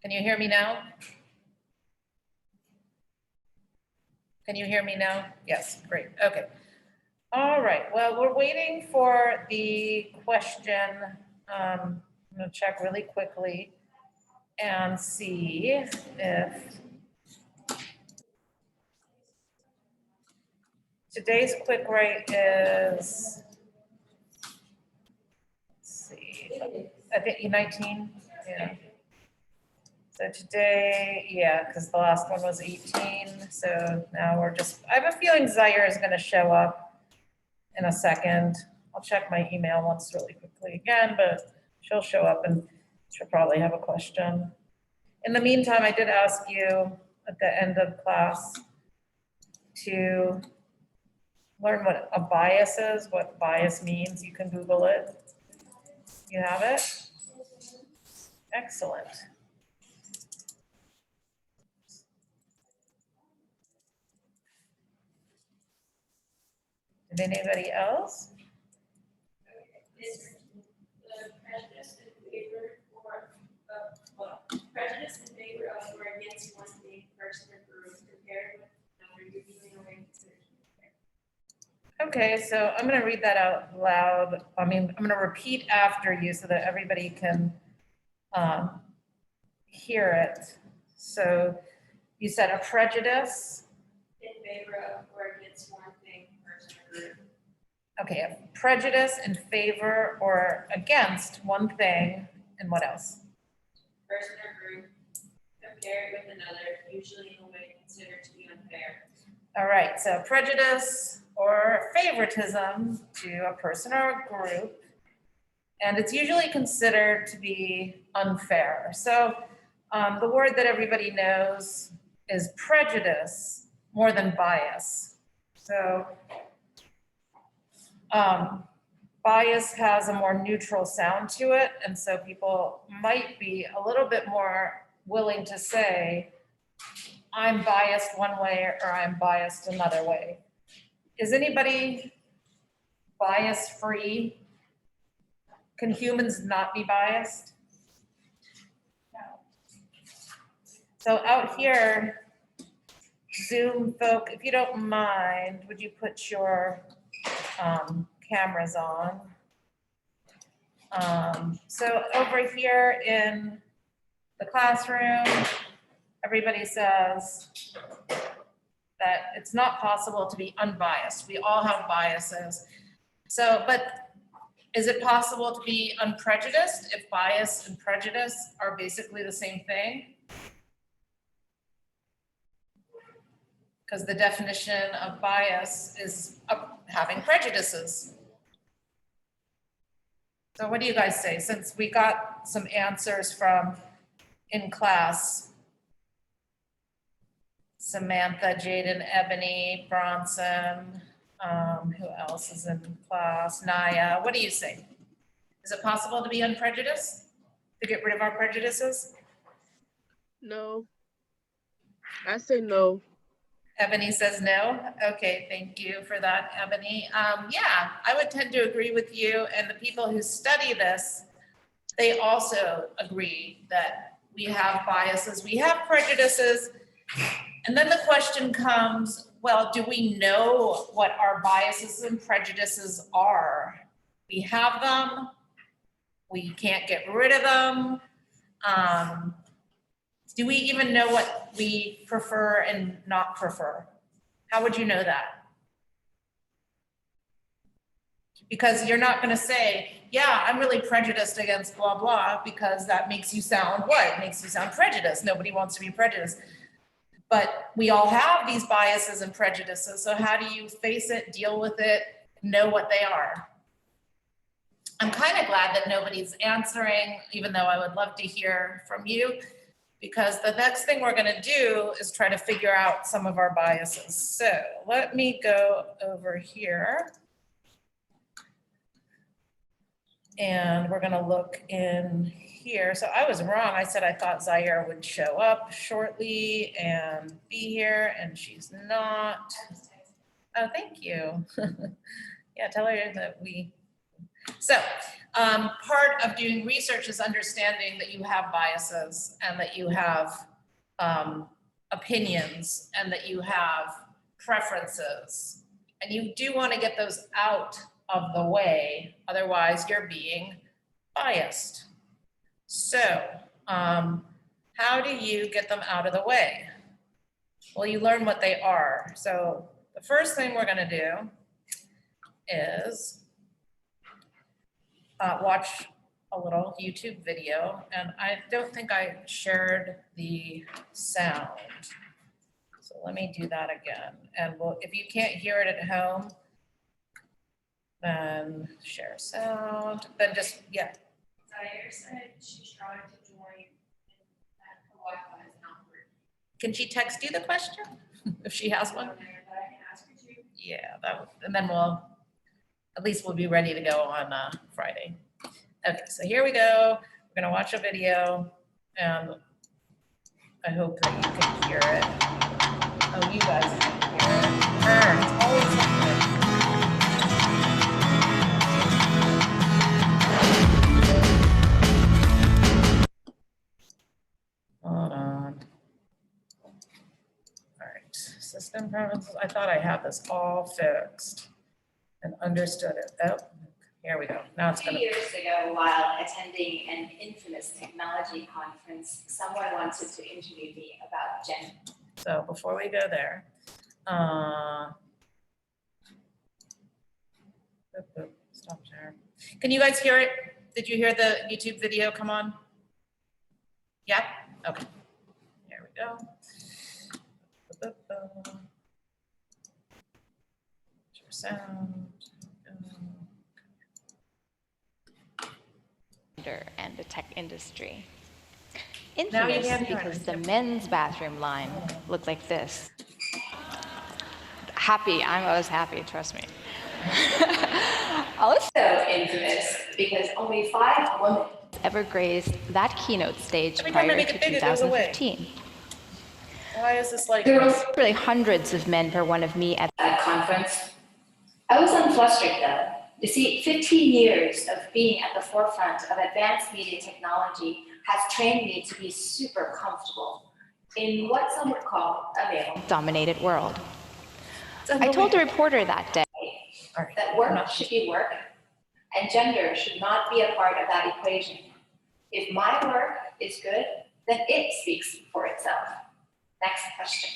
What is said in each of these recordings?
Can you hear me now? Can you hear me now? Yes, great, okay. All right, well, we're waiting for the question. I'm gonna check really quickly and see if today's quick rate is, let's see, I think 19, yeah. So today, yeah, because the last one was 18, so now we're just, I have a feeling Zaire is gonna show up in a second. I'll check my email once really quickly again, but she'll show up and she'll probably have a question. In the meantime, I did ask you at the end of class to learn what a bias is, what bias means. You can Google it. You have it? Excellent. Did anybody else? Is the prejudice in favor prejudice in favor of or against one thing, person, or group compared with another, usually in a way considered to be fair? Okay, so I'm gonna read that out loud. I mean, I'm gonna repeat after you so that everybody can hear it. So you said a prejudice. In favor of or against one thing, person, or group. Okay, a prejudice in favor or against one thing, and what else? Person or group compared with another, usually in a way considered to be unfair. All right, so prejudice or favoritism to a person or a group, and it's usually considered to be unfair. So the word that everybody knows is prejudice more than bias. So bias has a more neutral sound to it, and so people might be a little bit more willing to say, I'm biased one way or I'm biased another way. Is anybody bias-free? Can humans not be biased? No. So out here, Zoom folk, if you don't mind, would you put your cameras on? So over here in the classroom, everybody says that it's not possible to be unbiased. We all have biases. So, but is it possible to be unprejudiced if bias and prejudice are basically the same thing? Because the definition of bias is having prejudices. So what do you guys say? Since we got some answers from in class, Samantha, Jaden, Ebony, Bronson, who else is in class? Naya, what do you say? Is it possible to be unprejudiced? To get rid of our prejudices? No. I say no. Ebony says no. Okay, thank you for that, Ebony. Yeah, I would tend to agree with you, and the people who study this, they also agree that we have biases, we have prejudices, and then the question comes, well, do we know what our biases and prejudices are? We have them, we can't get rid of them. Do we even know what we prefer and not prefer? How would you know that? Because you're not gonna say, yeah, I'm really prejudiced against blah, blah, because that makes you sound what? It makes you sound prejudiced. Nobody wants to be prejudiced. But we all have these biases and prejudices. So how do you face it, deal with it, know what they are? I'm kind of glad that nobody's answering, even though I would love to hear from you, because the next thing we're gonna do is try to figure out some of our biases. So let me go over here. And we're gonna look in here. So I was wrong. I said I thought Zaire would show up shortly and be here, and she's not. Oh, thank you. Yeah, tell her that we So part of doing research is understanding that you have biases and that you have opinions and that you have preferences. And you do want to get those out of the way, otherwise you're being biased. So how do you get them out of the way? Well, you learn what they are. So the first thing we're going to do is watch a little YouTube video, and I don't think I shared the sound. So let me do that again. And if you can't hear it at home, then share sound, then just, yeah. Zaire said she's trying to join and that her Wi-Fi is not working. Can she text you the question if she has one? But I can ask her to. Yeah, and then at least we'll be ready to go on Friday. Okay, so here we go. We're gonna watch a video, and I hope that you can hear it. Oh, you guys can hear it. It's always something. Hold on. All right, system preferences. I thought I had this all fixed and understood it. Oh, here we go. Now it's 2 gonna. years ago, while attending an infamous technology conference, someone wanted to interview me about gender. So before we go there, stop share. Can you guys hear it? Did you hear the YouTube video come on? Yeah? Okay. Here we go. Share sound. And the tech industry. Now you Infamous can hear because it. the men's bathroom line looked like this. Happy, I'm always happy, trust me. Also So infamous because only 5 women ever graced that keynote stage Every time I prior make to it big, it goes away. 2015. Why is this like There was this? Really hundreds of men per one of me at at a conference. I was unflustered though. You see, 15 years of being at the forefront of advanced media technology has trained me to be super comfortable in what some would call a male. dominated world. It's I told a reporter that day, All right. That work should be work, and gender should not be a part of that equation. If my work is good, then it speaks for itself. Next question.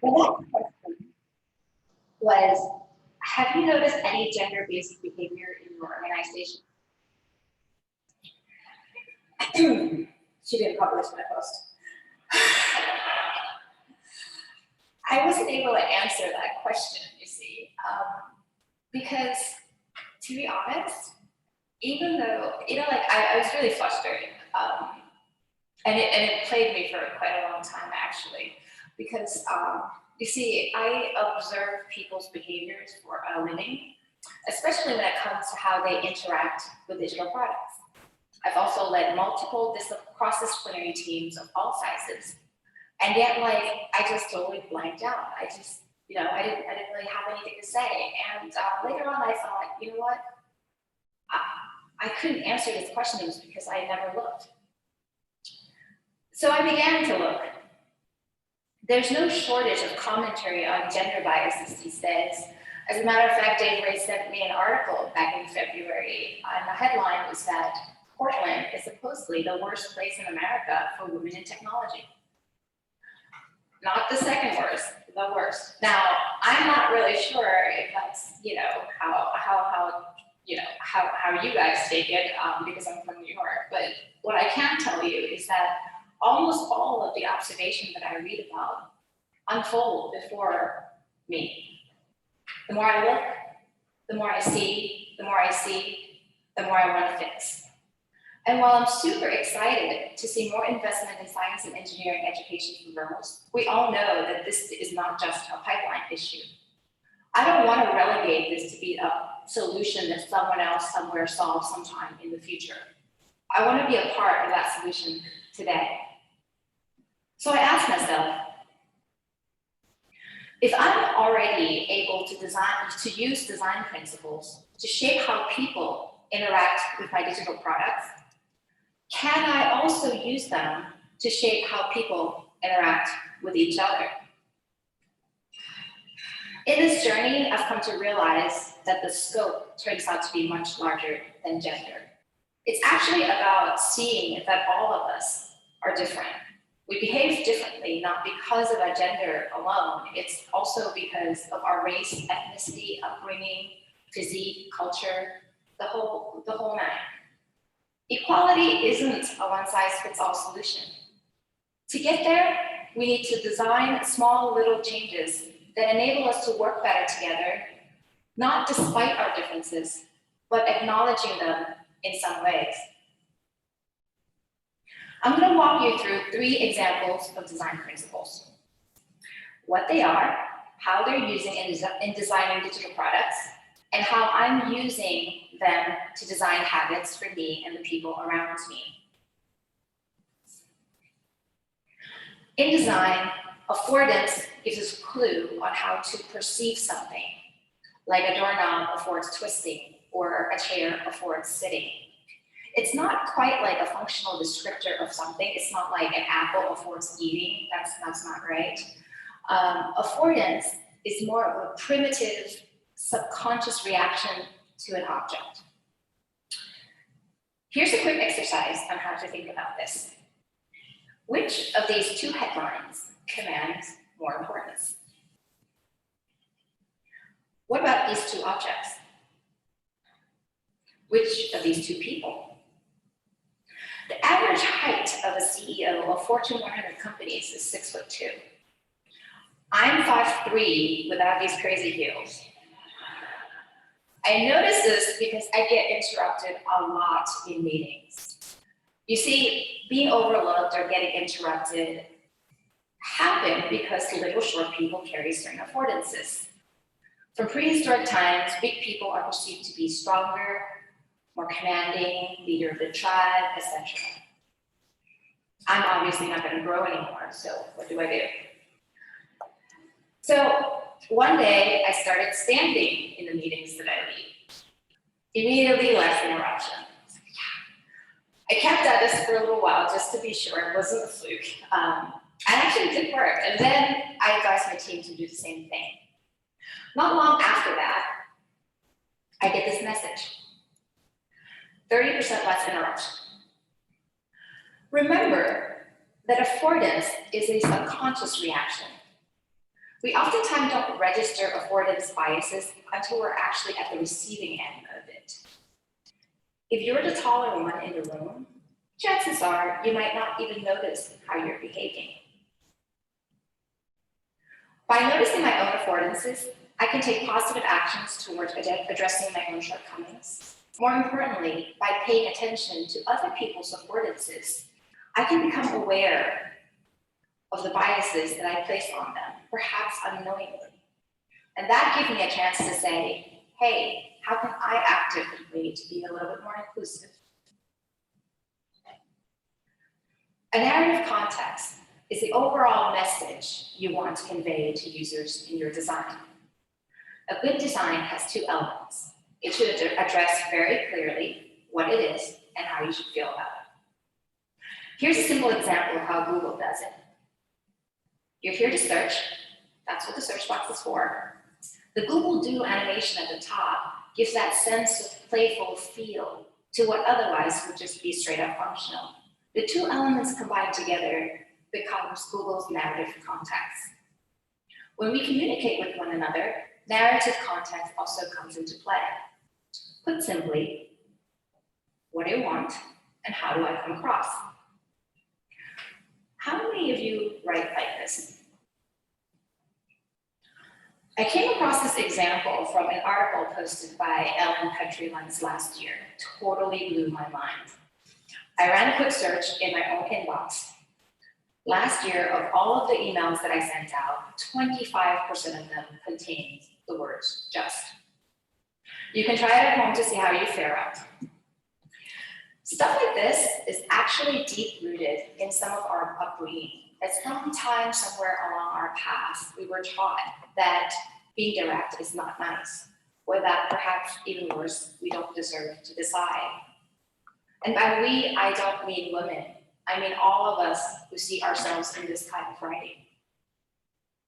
The next question was, have you noticed any gender-based behavior in your organization? She didn't publish my post. I wasn't able to answer that question, you see, because to be honest, even though, I was really frustrated, and it plagued me for quite a long time actually, because you see, I observe people's behaviors for a living, especially when it comes to how they interact with digital products. I've also led multiple cross-disciplinary teams of all sizes. And yet, I just totally blanked out. I just, I didn't really have anything to say. And later on, I thought, you know what? I couldn't answer this question. It was because I never looked. So I began to look. There's no shortage of commentary on gender biases these days. As a matter of fact, Dave Ray sent me an article back in February, and the headline was that Portland is supposedly the worst place in America for women in technology. Not the second worst, the worst. Now, I'm not really sure if that's, how you guys take it, because I'm from New York. But what I can tell you is that almost all of the observations that I read about unfold before me. The more I look, the more I see, the more I see, the more I want to fix. And while I'm super excited to see more investment in science and engineering education for girls, we all know that this is not just a pipeline issue. I don't want to relegate this to be a solution that someone else somewhere solves sometime in the future. I want to be a part of that solution today. So I asked myself, If I'm already able to use design principles to shape how people interact with my digital products, can I also use them to shape how people interact with each other? In this journey, I've come to realize that the scope turns out to be much larger than gender. It's actually about seeing that all of us are different. We behave differently, not because of our gender alone. It's also because of our race, ethnicity, upbringing, physique, culture, the whole nine. Equality isn't a one-size-fits-all solution. To get there, we need to design small little changes that enable us to work better together, not despite our differences, but acknowledging them in some ways. I'm going to walk you through 3 examples of design principles. What they are, how they're using in designing digital products, and how I'm using them to design habits for me and the people around me. In design, affordance gives us a clue on how to perceive something, like a doorknob affords twisting or a chair affords sitting. It's not quite like a functional descriptor of something. It's not like an apple affords eating. That's not right. Affordance is more of a primitive, subconscious reaction to an object. Here's a quick exercise on how to think about this. Which of these 2 headlines commands more importance? What about these 2 objects? Which of these 2 people? The average height of a CEO of Fortune 100 companies is 6'2". I'm 5'3" without these crazy heels. I notice this because I get interrupted a lot in meetings. You see, being overlooked or getting interrupted happen because little short people carry certain affordances. From prehistoric times, big people are perceived to be stronger, more commanding, leader of the tribe, etc. I'm obviously not going to grow anymore, so what do I do? So one day I started standing in the meetings that I lead. Immediately less interruption. I kept at this for a little while just to be sure it wasn't a fluke. And actually it did work. And then I advised my team to do the same thing. Not long after that, I get this message. 30% less interruption. Remember that affordance is a subconscious reaction. We oftentimes don't register affordance biases until we're actually at the receiving end of it. If you're the taller one in the room, chances are you might not even notice how you're behaving. By noticing my own affordances, I can take positive actions towards addressing my own shortcomings. More importantly, by paying attention to other people's affordances, I can become aware of the biases that I place on them, perhaps unknowingly. And that gives me a chance to say, hey, how can I act differently to be a little bit more inclusive? A narrative context is the overall message you want to convey to users in your design. A good design has 2 elements. It should address very clearly what it is and how you should feel about it. Here's a simple example of how Google does it. You're here to search. That's what the search box is for. The Google Do animation at the top gives that sense of playful feel to what otherwise would just be straight up functional. The 2 elements combined together becomes Google's narrative context. When we communicate with one another, narrative context also comes into play. Put simply, what do you want and how do I come across? How many of you write like this? I came across this example from an article posted by Ellen Countrylands last year. Totally blew my mind. I ran a quick search in my own inbox. Last year, of all of the emails that I sent out, 25% of them contained the words just. You can try it at home to see how you fare out. Stuff like this is actually deep-rooted in some of our upbringing, that sometime somewhere along our path, we were taught that being direct is not nice, or that perhaps even worse, we don't deserve to decide. And by we, I don't mean women. I mean all of us who see ourselves in this kind of writing.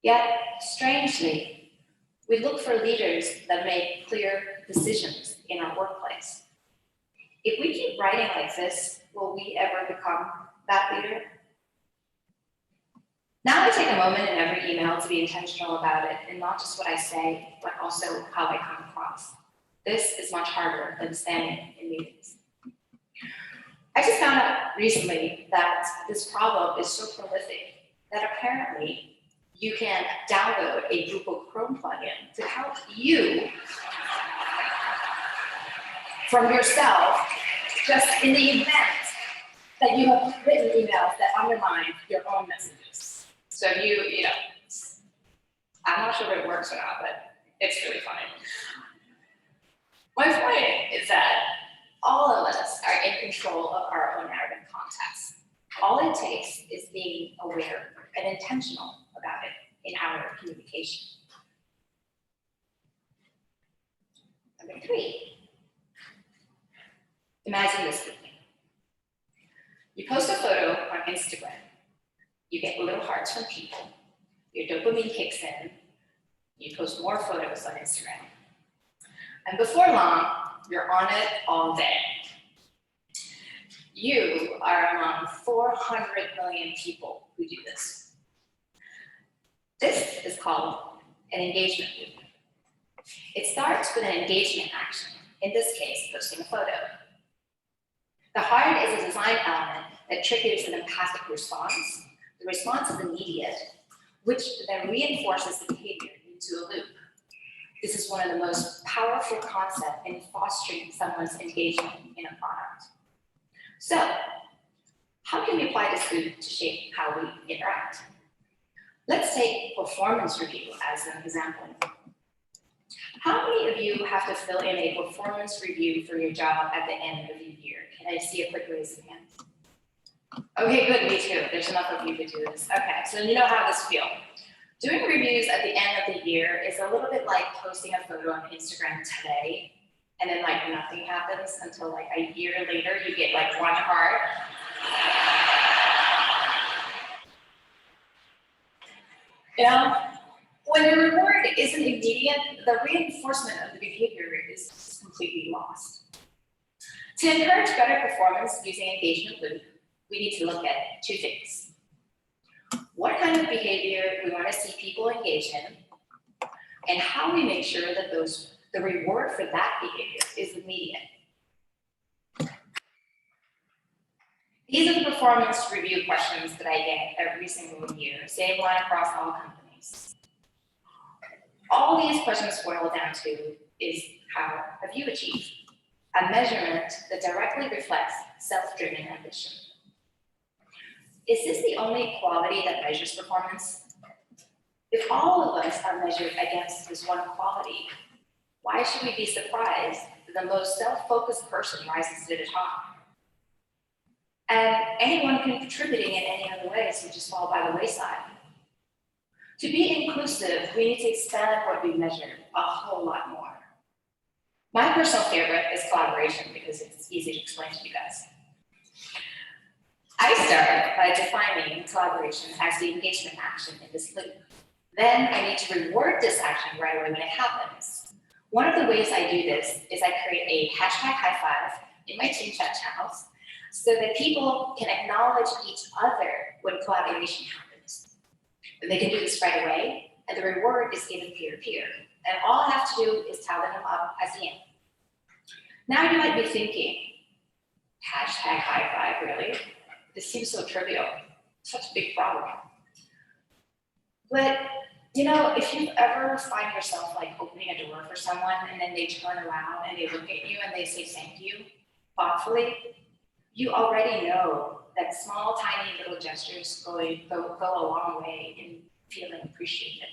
Yet, strangely, we look for leaders that make clear decisions in our workplace. If we keep writing like this, will we ever become that leader? Now I take a moment in every email to be intentional about it, and not just what I say, but also how I come across. This is much harder than standing in meetings. I just found out recently that this problem is so prolific that apparently you can download a Google Chrome plugin to help you from yourself, just in the event that you have written emails that undermine your own messages. So if you know, I'm not sure if it works or not, but it's really funny. My point is that all of us are in control of our own narrative context. All it takes is being aware and intentional about it in our communication. Number 3, imagine this with me. You post a photo on Instagram, you get little hearts from people, your dopamine kicks in, you post more photos on Instagram. And before long, you're on it all day. You are among 400 million people who do this. This is called an engagement loop. It starts with an engagement action, in this case, posting a photo. The heart is a design element that triggers an empathic response. The response is immediate, which then reinforces the behavior into a loop. This is one of the most powerful concepts in fostering someone's engagement in a product. So, how can we apply this loop to shape how we interact? Let's take performance review as an example. How many of you have to fill in a performance review for your job at the end of the year? Can I see a quick raise of hands? Okay, good, me too. There's enough of you to do this. Okay, so you know how this feels. Doing reviews at the end of the year is a little bit like posting a photo on Instagram today, and then like nothing happens until like a year later, you get like 1 heart. You know, when the reward isn't immediate, the reinforcement of the behavior is completely lost. To encourage better performance using engagement loop, we need to look at 2 things. What kind of behavior we want to see people engage in, and how we make sure that the reward for that behavior is immediate. These are the performance review questions that I get every single year, same one across all companies. All these questions boil down to is how have you achieved? A measurement that directly reflects self-driven ambition. Is this the only quality that measures performance? If all of us are measured against this one quality, why should we be surprised that the most self-focused person rises to the top? And anyone contributing in any other ways would just fall by the wayside. To be inclusive, we need to expand what we measure a whole lot more. My personal favorite is collaboration because it's easy to explain to you guys. I start by defining collaboration as the engagement action in this loop. Then I need to reward this action right away when it happens. One of the ways I do this is I create a hashtag high five in my team chat channels so that people can acknowledge each other when collaboration happens. And they can do this right away, and the reward is given peer-to-peer. And all I have to do is tally them up at the end. Now you might be thinking, hashtag high five, really? This seems so trivial, such a big problem. But you know, if you ever find yourself like opening a door for someone and then they turn around and they look at you and they say thank you thoughtfully, you already know that small, tiny little gestures go a long way in feeling appreciated.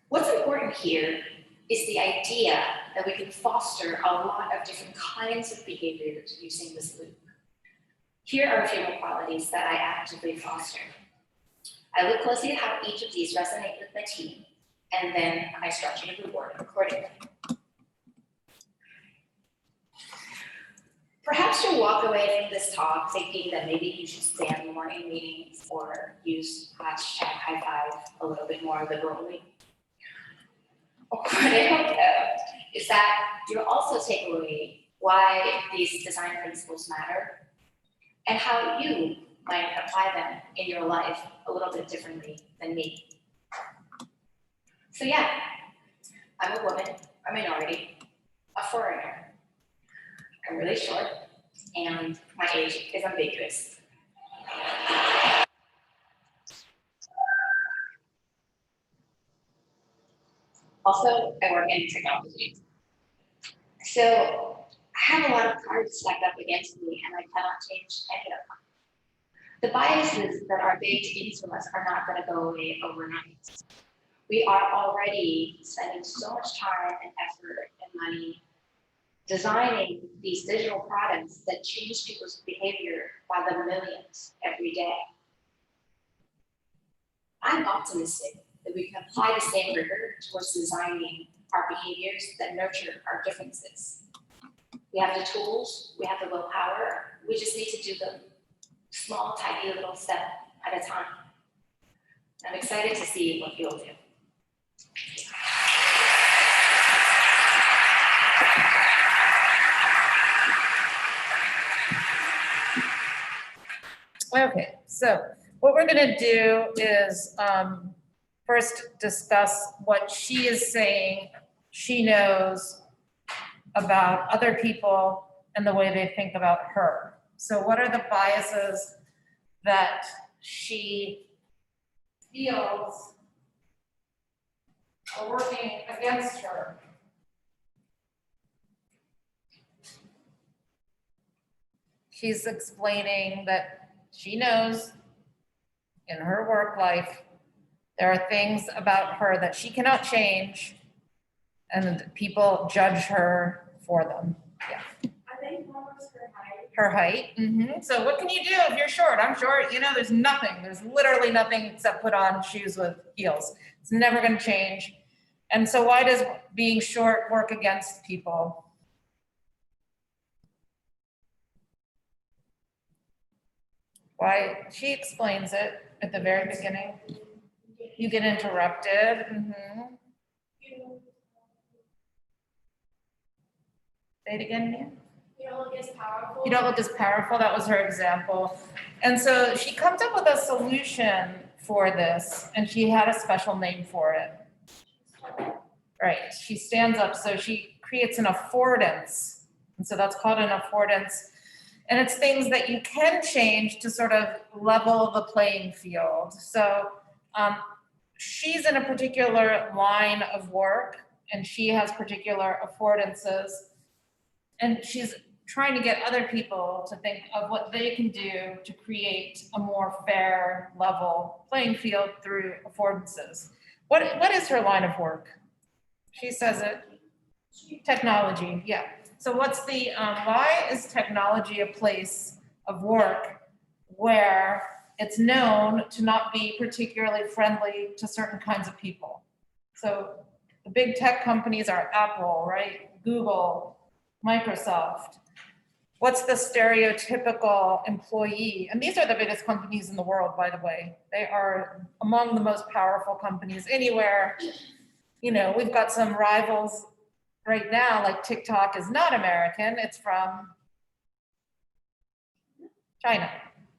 What's important here is the idea that we can foster a lot of different kinds of behaviors using this loop. Here are a few more qualities that I actively foster. I look closely at how each of these resonate with the team, and then I structure the reward accordingly. Perhaps you'll walk away from this talk thinking that maybe you should stand more in meetings or use hashtag high five a little bit more liberally. What I hope though is that you'll also take away why these design principles matter and how you might apply them in your life a little bit differently than me. So yeah, I'm a woman, a minority, a foreigner. I'm really short, and my age is ambiguous. Also, I work in technology. So I have a lot of cards stacked up against me, and I cannot change any of them. The biases that are baked into us are not going to go away overnight. We are already spending so much time and effort and money designing these digital products that change people's behavior by the millions every day. I'm optimistic that we can apply the same rigor towards designing our behaviors that nurture our differences. We have the tools, we have the willpower, we just need to do them small, tiny little step at a time. I'm excited to see what you'll do. Okay, so what we're gonna do is first discuss what she is saying she knows about other people and the way they think about her. So what are the biases that she feels are working against her? She's explaining that she knows in her work life, there are things about her that she cannot change, and people judge her for them. Yeah. I think one was her height. Her height. So what can you do if you're short? I'm short. You know, there's nothing. There's literally nothing except put on shoes with heels. It's never going to change. And so why does being short work against people? Why? She explains it at the very beginning. You get interrupted. Say it again, Mia. You don't look as powerful. You don't look as powerful. That was her example. And so she comes up with a solution for this, and she had a special name for it. Right. She stands up, so she creates an affordance. And so that's called an affordance. And it's things that you can change to sort of level the playing field. So she's in a particular line of work, and she has particular affordances. And she's trying to get other people to think of what they can do to create a more fair, level playing field through affordances. What is her line of work? She says it. Technology, yeah. So what's the, why is technology a place of work where it's known to not be particularly friendly to certain kinds of people? So the big tech companies are Apple, right? Google, Microsoft. What's the stereotypical employee? And these are the biggest companies in the world, by the way. They are among the most powerful companies anywhere. You know, we've got some rivals right now, like TikTok is not American, it's from China.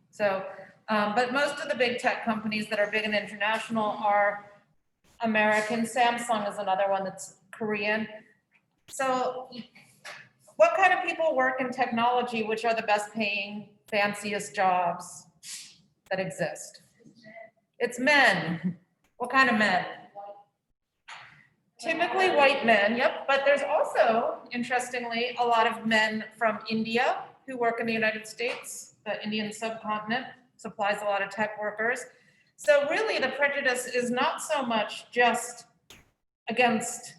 So, but most of the big tech companies that are big and international are American. Samsung is another one that's Korean. So what kind of people work in technology, which are the best paying, fanciest jobs that exist? It's men. What kind of men? Typically white men, yep, but there's also, interestingly, a lot of men from India who work in the United States. The Indian subcontinent supplies a lot of tech workers. So really the prejudice is not so much just against,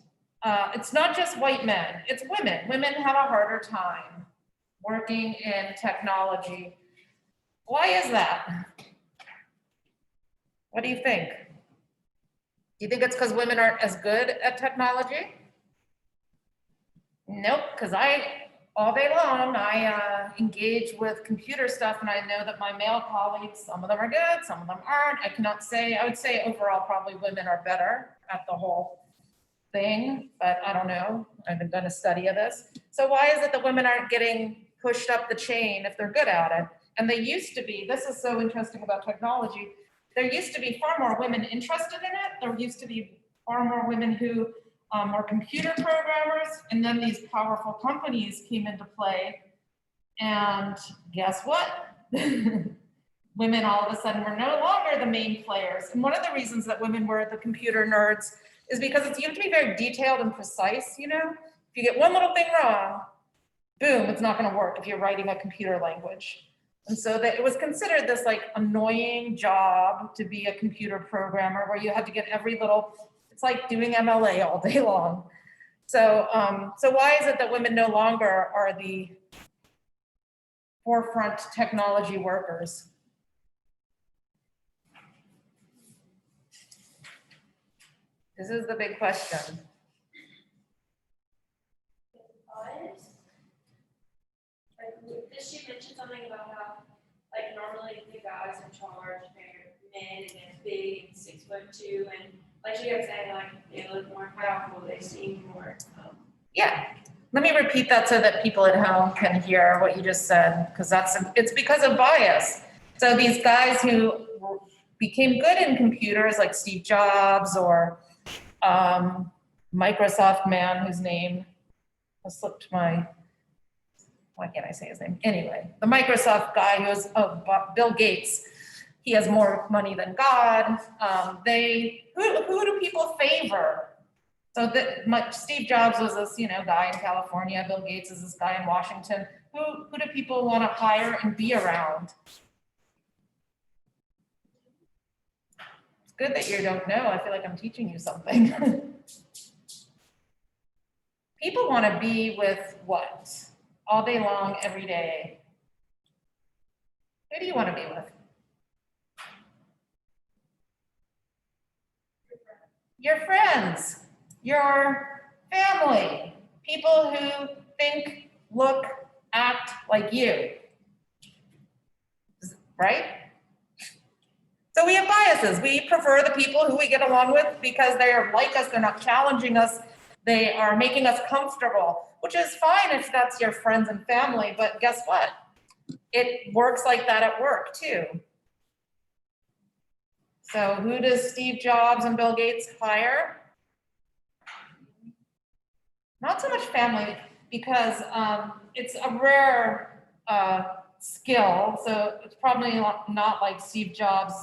it's not just white men, it's women. Women have a harder time working in technology. Why is that? What do you think? Do you think it's because women aren't as good at technology? Nope, because all day long, I engage with computer stuff, and I know that my male colleagues, some of them are good, some of them aren't. I would say overall, probably women are better at the whole thing, but I don't know. I haven't done a study of this. So why is it that women aren't getting pushed up the chain if they're good at it? And they used to be, this is so interesting about technology, there used to be far more women interested in it. There used to be far more women who were computer programmers, and then these powerful companies came into play. And guess what? Women all of a sudden were no longer the main players. And one of the reasons that women were the computer nerds is because you have to be very detailed and precise, you know? If you get one little thing wrong, boom, it's not gonna work if you're writing a computer language. And so that it was considered this like annoying job to be a computer programmer where you had to get every little, it's like doing MLA all day long. So, so why is it that women no longer are the forefront technology workers? This is the big question. Like, this she mentioned something about how, like, normally the guys in charge, they're men and they're big and 6'2", and like you guys said, like, they look more powerful, they seem more, Yeah, let me repeat that so that people at home can hear what you just said, because it's because of bias. So these guys who became good in computers, like Steve Jobs or Microsoft man whose name has slipped my, why can't I say his name? Anyway, the Microsoft guy who was, Bill Gates, he has more money than God. Who do people favor? So Steve Jobs was this, guy in California. Bill Gates is this guy in Washington. Who do people want to hire and be around? It's good that you don't know. I feel like I'm teaching you something. People want to be with what? All day long, every day. Who do you want to be with? Your friends, your family, people who think, look, act like you, right? So we have biases. We prefer the people who we get along with because they are like us, they're not challenging us, they are making us comfortable, which is fine if that's your friends and family, but guess what? It works like that at work too. So who does Steve Jobs and Bill Gates hire? Not so much family, because it's a rare skill. So it's probably not like Steve Jobs.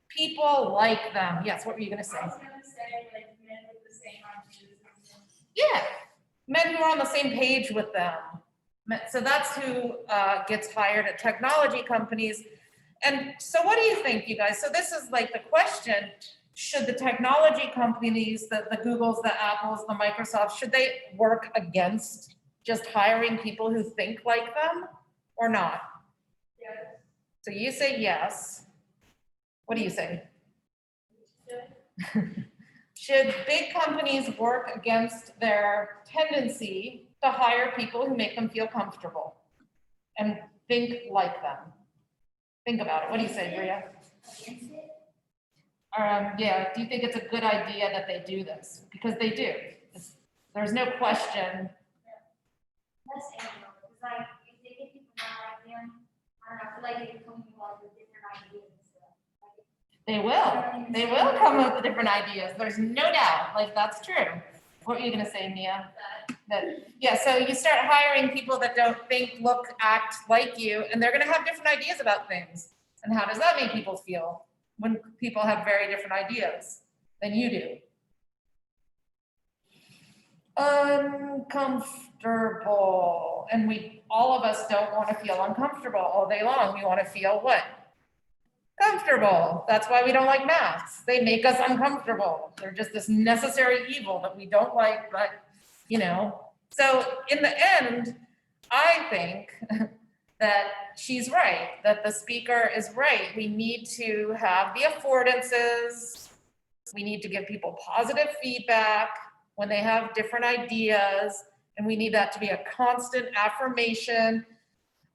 People like them. Yes, what were you gonna say? I was gonna say, like, men with the same ideas. Yeah, men who are on the same page with them. So that's who gets hired at technology companies. And so what do you think, you guys? So this is like the question, should the technology companies, the Googles, the Apples, the Microsofts, should they work against just hiring people who think like them or not? Yeah. So you say yes. What do you say? Should big companies work against their tendency to hire people who make them feel comfortable and think like them? Think about it. What do you say, Bria? Yeah, do you think it's a good idea that they do this? Because they do. There's no question. That's animal, because like, if they get people not like them, I don't know, I feel like they can come up with different ideas and stuff. They will come up with different ideas. There's no doubt, like, that's true. What were you gonna say, Mia? Yeah, so you start hiring people that don't think, look, act like you, and they're gonna have different ideas about things. And how does that make people feel when people have very different ideas than you do? Uncomfortable. And all of us don't want to feel uncomfortable all day long. We want to feel what? Comfortable. That's why we don't like masks. They make us uncomfortable. They're just this necessary evil that we don't like, but So in the end, I think that she's right, that the speaker is right. We need to have the affordances. We need to give people positive feedback when they have different ideas, and we need that to be a constant affirmation.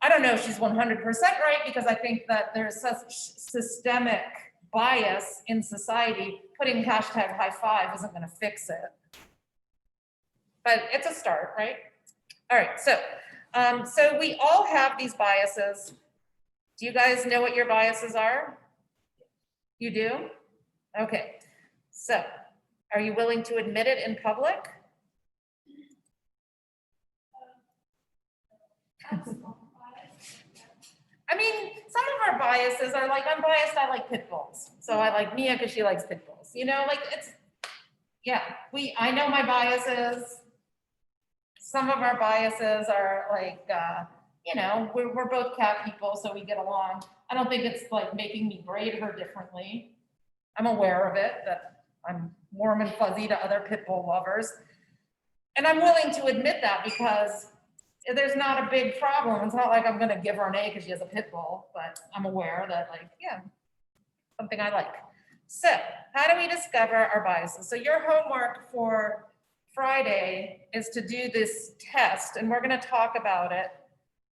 I don't know if she's 100% right, because I think that there's such systemic bias in society. Putting hashtag high five isn't gonna fix it. But it's a start, right? All right, so we all have these biases. Do you guys know what your biases are? You do? Okay, so are you willing to admit it in public? I mean, some of our biases are like, I'm biased, I like pit bulls. So I like Mia because she likes pit bulls, you know, like it's, yeah, I know my biases. Some of our biases are like, you know, we're both cat people, so we get along. I don't think it's like making me grade her differently. I'm aware of it, that I'm warm and fuzzy to other pit bull lovers. And I'm willing to admit that because there's not a big problem. It's not like I'm gonna give her an A because she has a pit bull, but I'm aware that like, yeah, something I like. So how do we discover our biases? So your homework for Friday is to do this test, and we're gonna talk about it,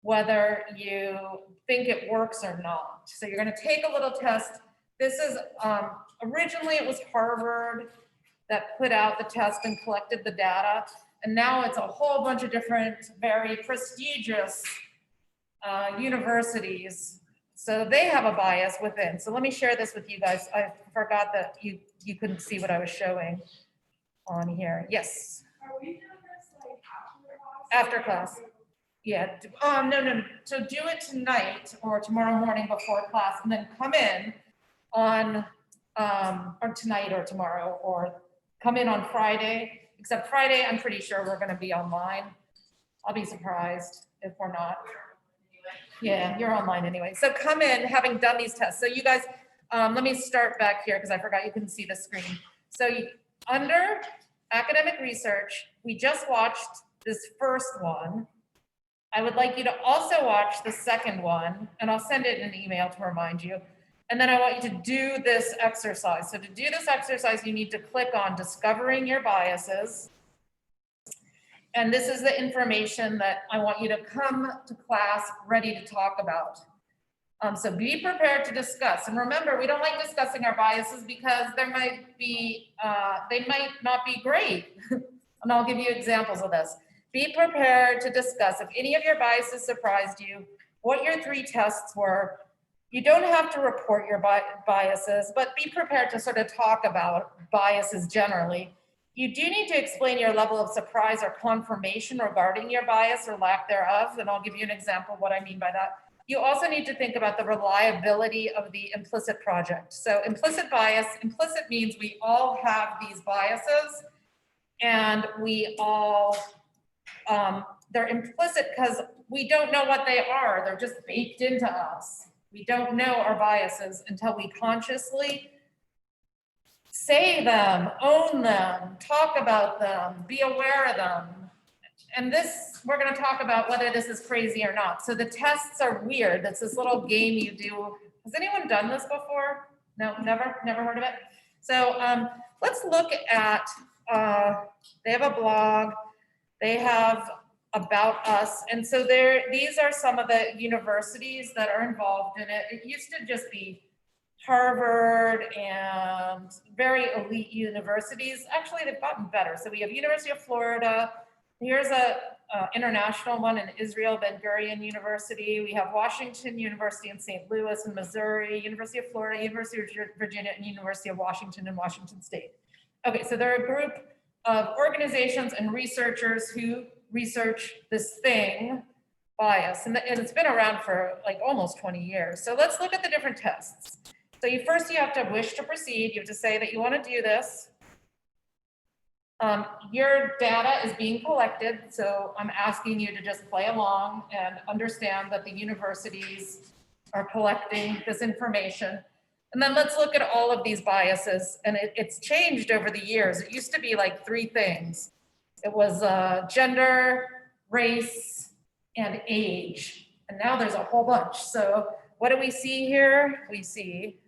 whether you think it works or not. So you're gonna take a little test. This is, originally it was Harvard that put out the test and collected the data. And now it's a whole bunch of different, very prestigious universities. So they have a bias within. So let me share this with you guys. I forgot that you couldn't see what I was showing on here. Yes, Are we doing this like after class? after class. Yeah, no. So do it tonight or tomorrow morning before class, and then come in on, or tonight or tomorrow, or come in on Friday. Except Friday, I'm pretty sure we're gonna be online. I'll be surprised if we're not. Yeah, you're online anyway. So come in having done these tests. So you guys, let me start back here because I forgot you couldn't see the screen. So under academic research, we just watched this first one. I would like you to also watch the second one, and I'll send it in an email to remind you. And then I want you to do this exercise. So to do this exercise, you need to click on discovering your biases. And this is the information that I want you to come to class ready to talk about. So be prepared to discuss. And remember, we don't like discussing our biases because there might be, they might not be great. And I'll give you examples of this. Be prepared to discuss if any of your biases surprised you, what your 3 tests were. You don't have to report your biases, but be prepared to sort of talk about biases generally. You do need to explain your level of surprise or confirmation regarding your bias or lack thereof, and I'll give you an example of what I mean by that. You also need to think about the reliability of the implicit project. So implicit bias, implicit means we all have these biases, and we all, they're implicit because we don't know what they are. They're just baked into us. We don't know our biases until we consciously say them, own them, talk about them, be aware of them. And this, we're going to talk about whether this is crazy or not. So the tests are weird. That's this little game you do. Has anyone done this before? No, never heard of it. So let's look at, they have a blog, they have About Us. And so these are some of the universities that are involved in it. It used to just be Harvard and very elite universities. Actually, they've gotten better. So we have University of Florida. Here's a international one in Israel, Ben Gurion University. We have Washington University in St. Louis in Missouri, University of Florida, University of Virginia, and University of Washington in Washington State. Okay, so they're a group of organizations and researchers who research this thing, bias, and it's been around for like almost 20 years. So let's look at the different tests. So first you have to wish to proceed. You have to say that you want to do this. Your data is being collected, so I'm asking you to just play along and understand that the universities are collecting this information. And then let's look at all of these biases, and it's changed over the years. It used to be like 3 things. It was gender, race, and age. And now there's a whole bunch. So what do we see here? We see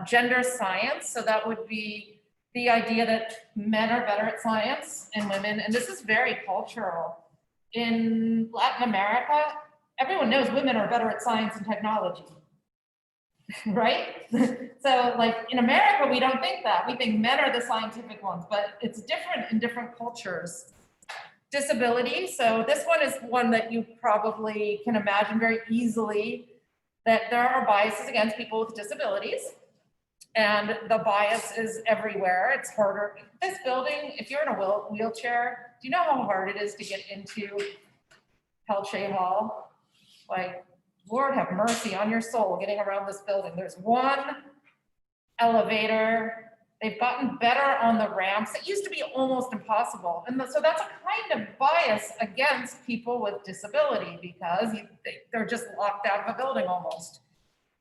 gender science. So that would be the idea that men are better at science and women, and this is very cultural. In Latin America, everyone knows women are better at science and technology, right? So like in America, we don't think that. We think men are the scientific ones, but it's different in different cultures. Disability, so this one is one that you probably can imagine very easily, that there are biases against people with disabilities. And the bias is everywhere. It's harder. This building, if you're in a wheelchair, do you know how hard it is to get into Pelche Hall? Like, Lord have mercy on your soul getting around this building. There's one elevator. They've gotten better on the ramps. It used to be almost impossible. And so that's a kind of bias against people with disability because they're just locked out of a building almost.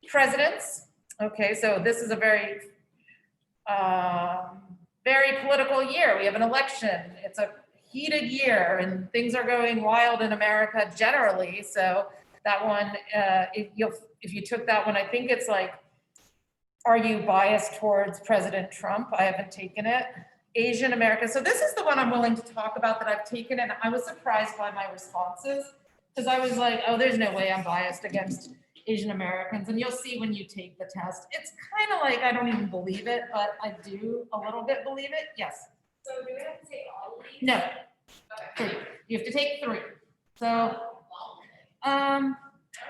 Presidents. Okay, so this is a very, very political year. We have an election. It's a heated year and things are going wild in America generally. So that one, if you took that one, I think it's like, are you biased towards President Trump? I haven't taken it. Asian America. So this is the one I'm willing to talk about that I've taken, and I was surprised by my responses because I was like, oh, there's no way I'm biased against Asian Americans. And you'll see when you take the test, it's kind of like, I don't even believe it, but I do a little bit believe it. Yes. So do we have to take all of these? No. Okay. 3. You have to take 3. So, I don't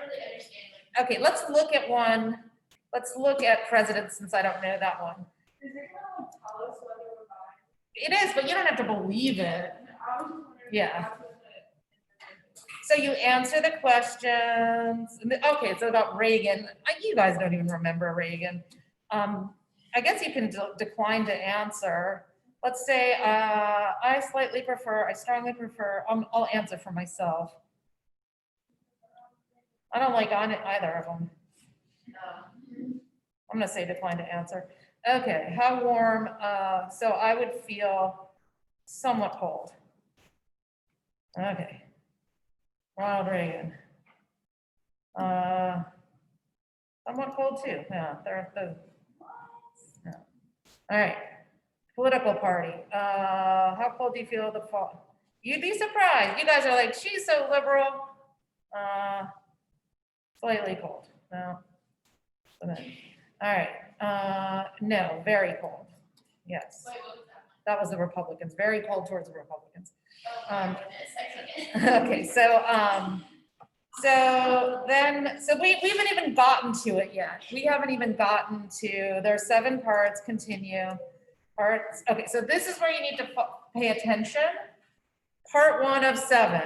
really understand, like, okay, let's look at one. Let's look at presidents since I don't know that one. is it gonna tell us whether we're biased? It is, but you don't have to believe it. I was just wondering. Yeah. That's what the- So you answer the questions. Okay, it's about Reagan. You guys don't even remember Reagan. I guess you can decline to answer. Let's say I strongly prefer, I'll answer for myself. I don't like on either of them. I'm gonna say decline to answer. Okay, how warm? So I would feel somewhat cold. Okay. Ronald Reagan. Somewhat cold too. Yeah, yeah. All right. Political party. How cold do you feel the fall? You'd be surprised. You guys are like, she's so liberal. Slightly cold. No. So then, all right. No, very cold. Yes. Wait, what was that? That was the Republicans. Very cold towards the Republicans. Oh, my goodness, I took it. Okay, so we haven't even gotten to it yet. We haven't even gotten to, there are 7 parts, continue. Parts, okay, so this is where you need to pay attention. Part 1 of 7,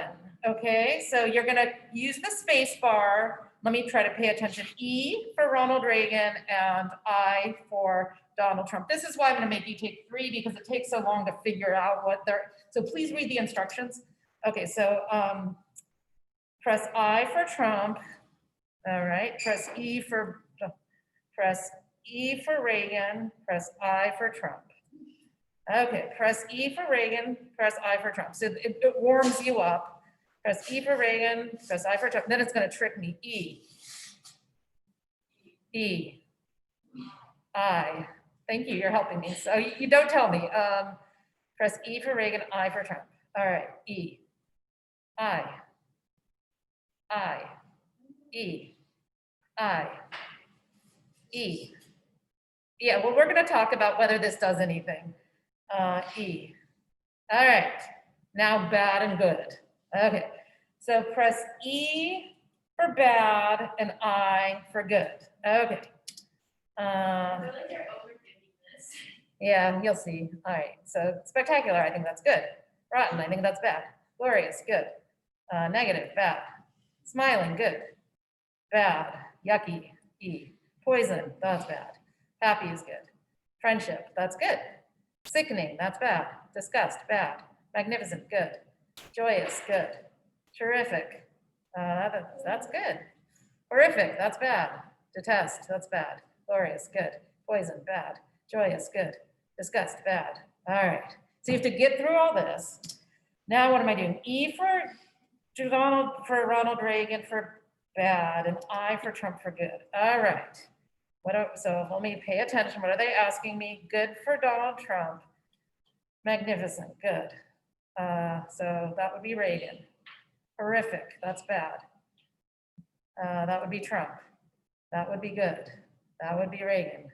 okay? So you're gonna use the space bar. Let me try to pay attention. E for Ronald Reagan and I for Donald Trump. This is why I'm gonna make you take 3 because it takes so long to figure out what they're, so please read the instructions. Okay, so press I for Trump. All right, press E for Reagan, press I for Trump. Okay, press E for Reagan, press I for Trump. So it warms you up. Press E for Reagan, press I for Trump. Then it's gonna trick me. E, I. Thank you, you're helping me. So you don't tell me. Press E for Reagan, I for Trump. All right, E, I, E, I, E. Yeah, well, we're gonna talk about whether this does anything. E. All right, now bad and good. Okay, so press E for bad and I for good. Okay. I feel like they're overthinking this. Yeah, you'll see. All right, so spectacular, I think that's good. Rotten, I think that's bad. Glorious, good. Negative, bad. Smiling, good. Bad, yucky, E. Poison, that's bad. Happy is good. Friendship, that's good. Sickening, that's bad. Disgust, bad. Magnificent, good. Joyous, good. Terrific, that's good. Horrific, that's bad. Detest, that's bad. Glorious, good. Poison, bad. Joyous, good. Disgust, bad. All right, so you have to get through all this. Now what am I doing? E for Do for Ronald Reagan for bad, and I for Trump for good. All right. So let me pay attention. What are they asking me? Good for Donald Trump. Magnificent, good. So that would be Reagan. Horrific, that's bad. That would be Trump. That would be good. That would be Reagan.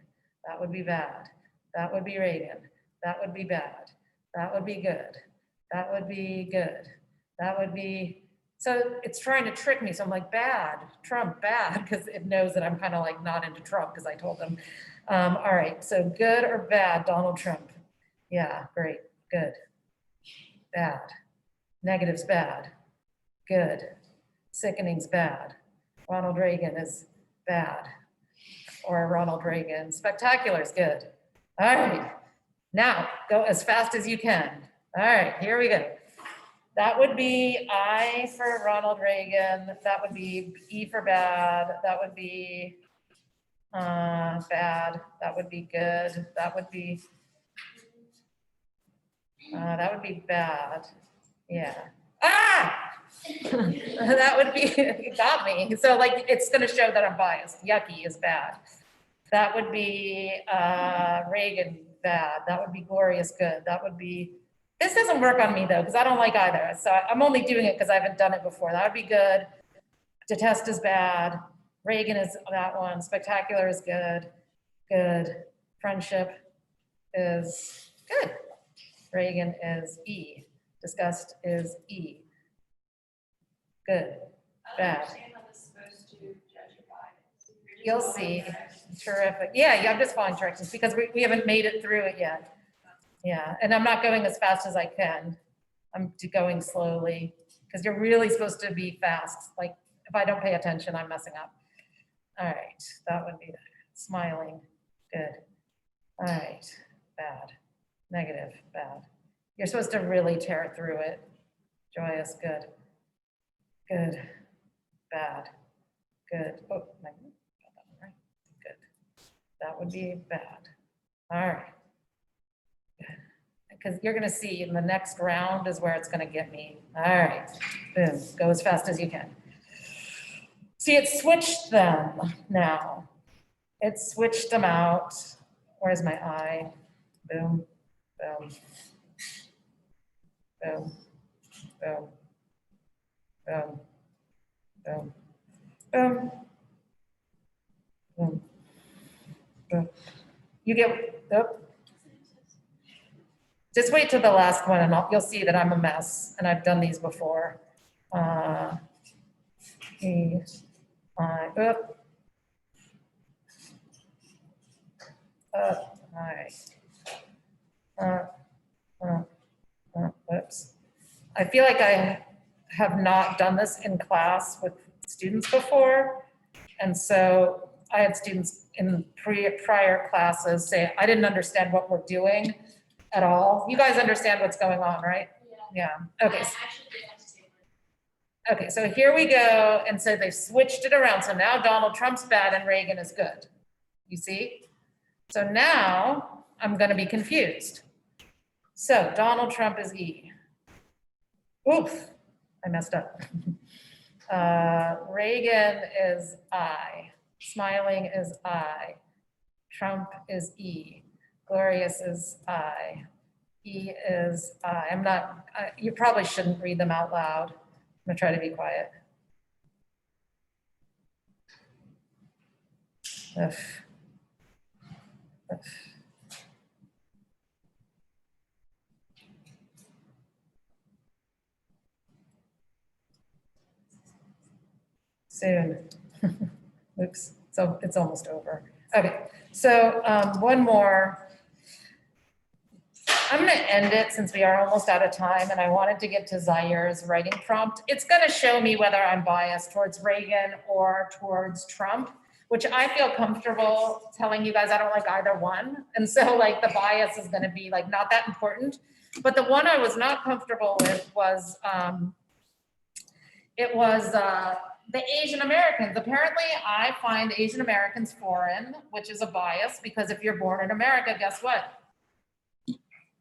That would be bad. That would be Reagan. That would be bad. That would be good. That would be good. That would be, so it's trying to trick me. So I'm like, bad, Trump, bad, because it knows that I'm kind of like not into Trump because I told them. All right, so good or bad, Donald Trump? Yeah, great, good. Bad. Negative's bad. Good. Sickening's bad. Ronald Reagan is bad. Or Ronald Reagan. Spectacular is good. All right. Now, go as fast as you can. All right, here we go. That would be I for Ronald Reagan. That would be E for bad. That would be bad. That would be good. That would be bad. Yeah. Ah! That would be, it got me. So like, it's gonna show that I'm biased. Yucky is bad. That would be Reagan, bad. That would be glorious, good. That would be, this doesn't work on me though, because I don't like either. So I'm only doing it because I haven't done it before. That would be good. Detest is bad. Reagan is that one. Spectacular is good. Good. Friendship is good. Reagan is E. Disgust is E. Good. I don't Bad. understand how this is supposed to judge your bias. You're just You'll following see. directions. Terrific. Yeah, I'm just following directions because we haven't made it through it yet. Yeah, and I'm not going as fast as I can. I'm going slowly because you're really supposed to be fast. Like if I don't pay attention, I'm messing up. All right, that would be that. Smiling, good. All right, bad, negative, bad. You're supposed to really tear through it. Joyous, good. Good, bad, good. Oh, got that one right. Good. That would be bad. All right. Because you're gonna see in the next round is where it's gonna get me. All right, boom, go as fast as you can. See, it switched them now. It switched them out. Where's my eye? Boom, boom, boom, boom, boom, boom, boom, boom, boom. You get, oh. Just wait till the last one and you'll see that I'm a mess and I've done these before. Oops. I feel like I have not done this in class with students before. And so I had students in prior classes say, I didn't understand what we're doing at all. You guys understand what's going on, right? Yeah. Okay. Okay, so here we go. And so they switched it around. So now Donald Trump's bad and Reagan is good. You see? So now I'm going to be confused. So Donald Trump is E. Oof, I messed up. Reagan is I. Smiling is I. Trump is E. Glorious is I. E is I. I'm not, you probably shouldn't read them out loud. I'm gonna try to be quiet. Ugh. Ugh. Soon. Oops, so it's almost over. Okay, so one more. I'm gonna end it since we are almost out of time and I wanted to get to Zaire's writing prompt. It's gonna show me whether I'm biased towards Reagan or towards Trump, which I feel comfortable telling you guys I don't like either one. And so like the bias is gonna be like not that important. But the one I was not comfortable with was, the Asian Americans. Apparently I find Asian Americans foreign, which is a bias because if you're born in America, guess what?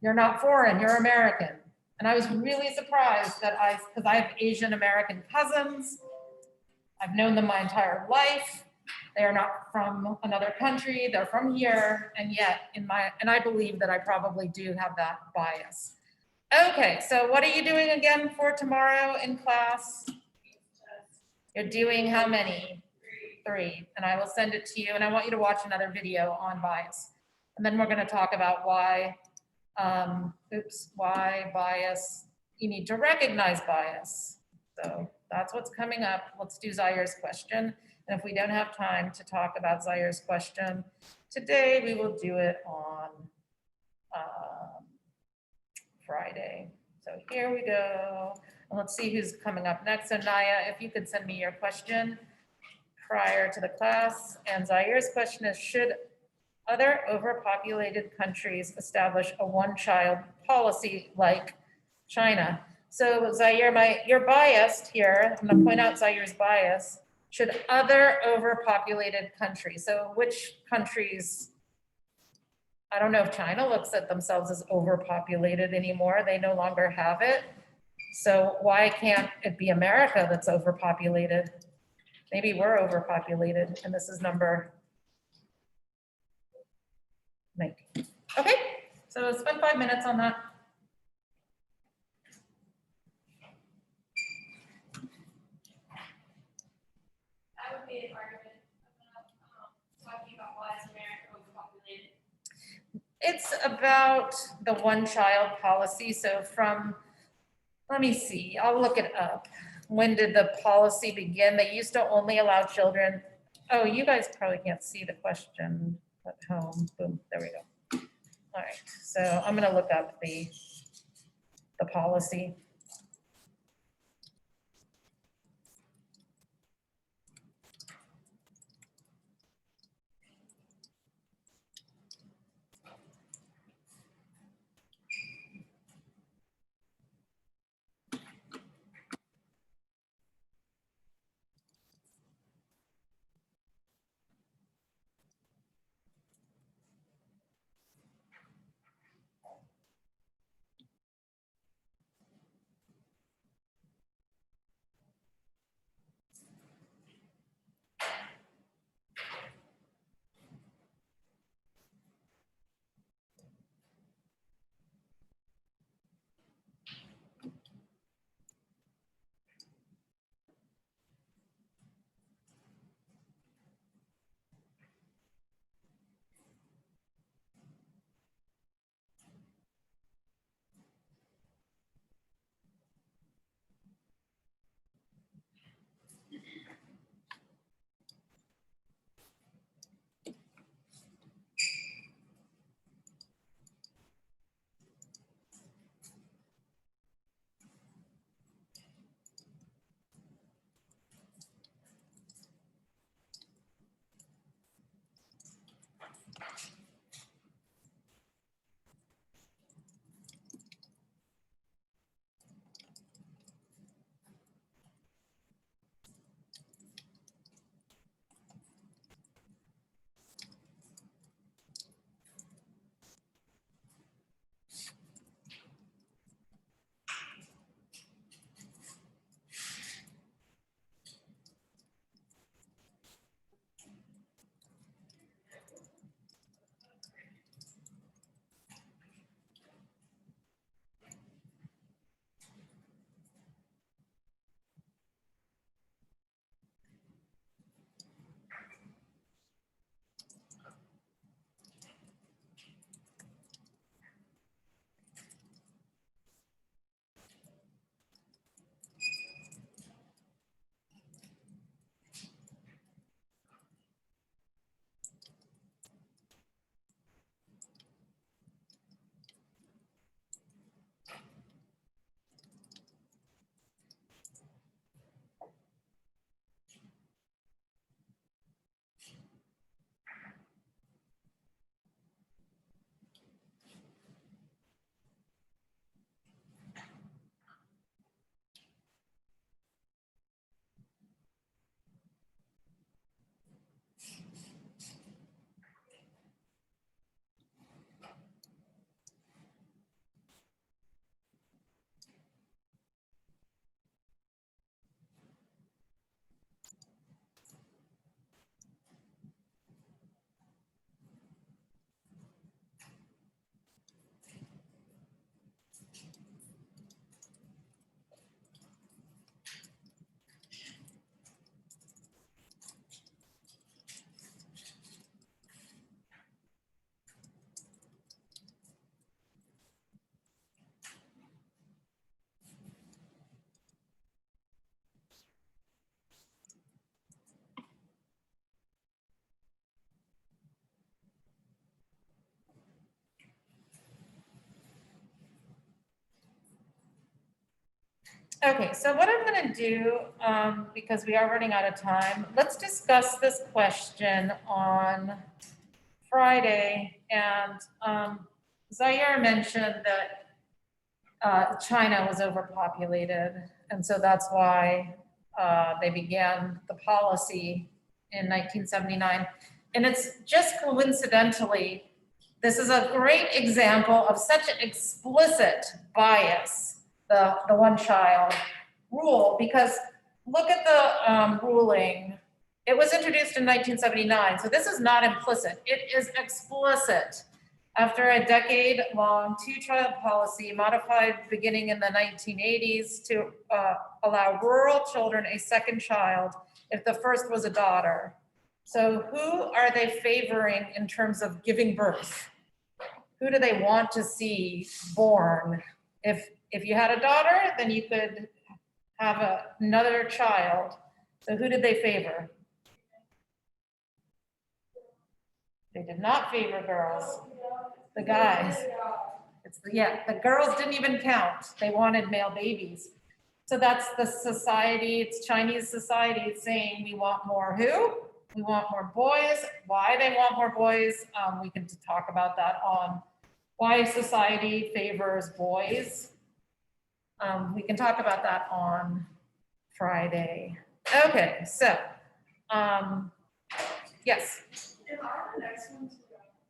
You're not foreign, you're American. And I was really surprised that because I have Asian American cousins. I've known them my entire life. They are not from another country, they're from here, and yet and I believe that I probably do have that bias. Okay, so what are you doing again for tomorrow in class? You're doing how many? 3, and I will send it to you, and I want you to watch another video on bias. And then we're gonna talk about why, why bias, you need to recognize bias. So that's what's coming up. Let's do Zaire's question. And if we don't have time to talk about Zaire's question today, we will do it on Friday. So here we go. And let's see who's coming up next. So Naya, if you could send me your question prior to the class. And Zaire's question is, should other overpopulated countries establish a one-child policy like China? So Zaire, you're biased here. I'm gonna point out Zaire's bias. Should other overpopulated countries, so which countries, I don't know if China looks at themselves as overpopulated anymore. They no longer have it. So why can't it be America that's overpopulated? Maybe we're overpopulated and this is number 19. Okay, so spend 5 minutes on that. That would be an argument about talking about why is America overpopulated. It's about the one-child policy. So let me see, I'll look it up. When did the policy begin? They used to only allow children. Oh, you guys probably can't see the question at home. Boom, there we go. All right, so I'm gonna look up the policy. Okay, so what I'm gonna do, because we are running out of time, let's discuss this question on Friday. And Zaire mentioned that China was overpopulated. And so that's why they began the policy in 1979. And it's just coincidentally, this is a great example of such an explicit bias, the one child rule, because look at the ruling. It was introduced in 1979, so this is not implicit, it is explicit. After a decade-long two-child policy modified beginning in the 1980s to allow rural children a second child if the first was a daughter. So who are they favoring in terms of giving birth? Who do they want to see born? If you had a daughter, then you could have another child. So who did they favor? They did not favor girls. The guys. The girls didn't even count. They wanted male babies. So that's the society, it's Chinese society saying we want more who? We want more boys. Why they want more boys? We can talk about that on why society favors boys. We can talk about that on Friday. Okay, so, yes.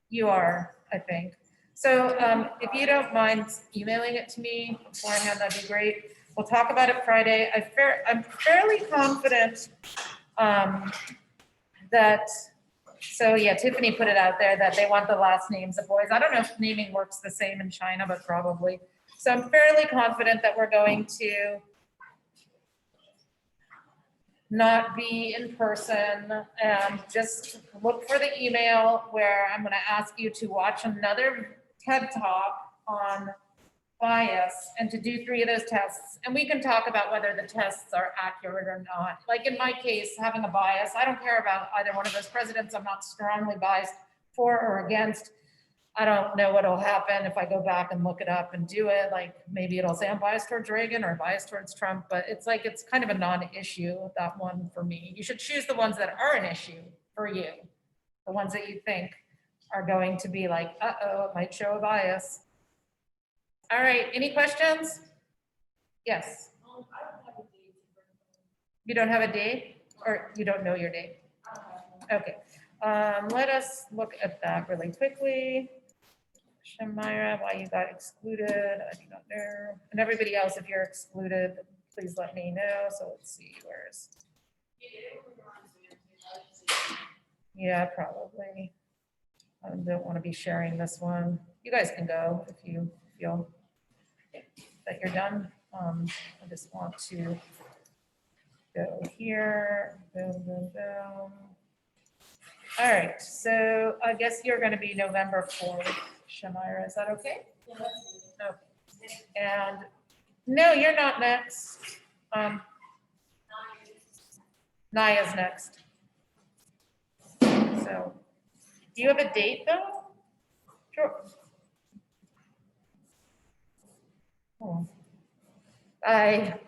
You are, I think. So if you don't mind emailing it to me beforehand, that'd be great. We'll talk about it Friday. I'm fairly confident that, so yeah, Tiffany put it out there that they want the last names of boys. I don't know if naming works the same in China, but probably. So I'm fairly confident that we're going to not be in person, and just look for the email where I'm gonna ask you to watch another TED Talk on bias and to do 3 of those tests. And we can talk about whether the tests are accurate or not. Like in my case, having a bias, I don't care about either one of those presidents. I'm not strongly biased for or against. I don't know what'll happen if I go back and look it up and do it. Like maybe it'll say I'm biased towards Reagan or biased towards Trump, but it's like, it's kind of a non-issue, that one for me. You should choose the ones that are an issue for you. The ones that you think are going to be like, uh-oh, it might show a bias. All right, any questions? Yes. You don't have a date, or you don't know your date? Okay, let us look at that really quickly. Shamira, why you got excluded, I do not know. And everybody else, if you're excluded, please let me know. So let's see, where's. Yeah, probably. I don't want to be sharing this one. You guys can go if you feel that you're done. I just want to go here, boom, boom, boom. All right, so I guess you're going to be November 4th, Shamira, is that okay? Okay. And no, you're not next. Naya's next. So, do you have a date though? Sure. Oh. Bye.